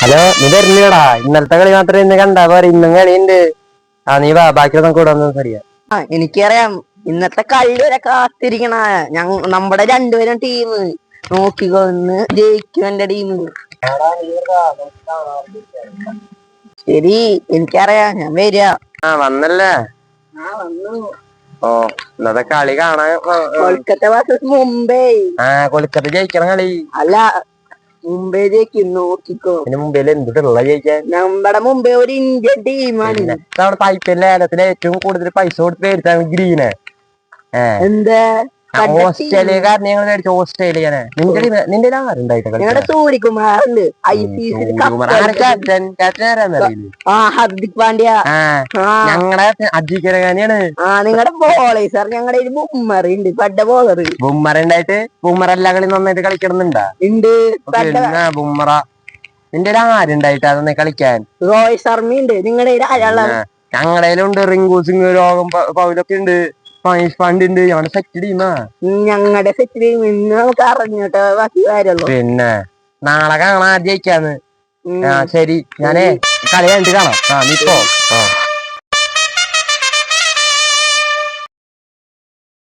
Hello, നീ വരുന്നില്ലടാ? ഇന്നലത്തെ കളി മാത്രമേ ഇന്ന് കണ്ടാ പോരെ, ഇന്നും കളിയുണ്ട്. നീ വാ, ബാക്കി നമുക്ക് കൂടെ ഒന്നും അറിയാം. എനിക്കറിയാം. ഇന്നത്തെ കളി വരെ കാത്തിരിക്കണ നമ്മുടെ രണ്ടുപേരും ടീം നോക്കിക്കോ, ഇന്ന് ജയിക്കും എന്റെ ടീം. ശരി, എനിക്കറിയാം, ഞാൻ വരിക. വന്നല്ലേ? വന്നു. ഓ, ഇന്നത്തെ കളി കാണാൻ. കൊൽക്കത്ത വേഴ്സസ് മുംബൈ. കൊൽക്കത്ത ജയിക്കണ കളി. അല്ല, മുംബൈ ജയിക്കും, നോക്കിക്കോ. പിന്നെ മുംബൈയിൽ എന്തിട്ടുള്ള ജയിക്കാൻ? നമ്മുടെ മുംബൈ ഒരു ഇന്ത്യൻ ടീമാണ്. IPL ലേലത്തിൽ ഏറ്റവും കൂടുതൽ പൈസ കൊടുത്ത് മേടിച്ചാണ് ഗ്രീന്. എന്താ ഓസ്ട്രേലിയക്കാരനെ ഞങ്ങൾ മേടിച്ചു, ഓസ്ട്രേലിയനെ. നിന്റെ ആരുണ്ടായിട്ട് സൂര്യകുമാറുണ്ട്. ഹാർദിക് പാണ്ഡ്യ ഞങ്ങളുടെ അജിക്കരകാനിയാണ്. നിങ്ങളുടെ ബോളേഴ്സ് ഞങ്ങളുടെ ഒരു ബുമ്മറുണ്ട്, പഡ ബോളർ. ബുമ്മറ ഉണ്ടായിട്ട് ബുമ്മറ എല്ലാ കളി നന്നായിട്ട് കളിക്കണമെന്നുണ്ടാ? ഉണ്ട്. ബുമ്മറ നിന്റെ ആരുണ്ടായിട്ട് അതൊന്ന് കളിക്കാൻ? റോഹിത് ശർമ്മയുണ്ട്. നിങ്ങളുടെ ഞങ്ങളുടെ ഉണ്ട് റിങ്കു സിംഗ്, രോഗം പൗലൊക്കെ ഉണ്ട്. ഫണ്ട് ഞങ്ങളുടെ സെറ്റ് ടീമാ. ഞങ്ങളുടെ സെറ്റ് ടീം ഇന്ന് നമുക്ക് അറിഞ്ഞിട്ട് ബാക്കി കാര്യമുള്ളൂ. പിന്നെ നാളെ കാണാൻ ജയിക്കാന്ന്. ശരി, ഞാനേ കളി കണ്ടിട്ട് കാണാം. നീ പോ.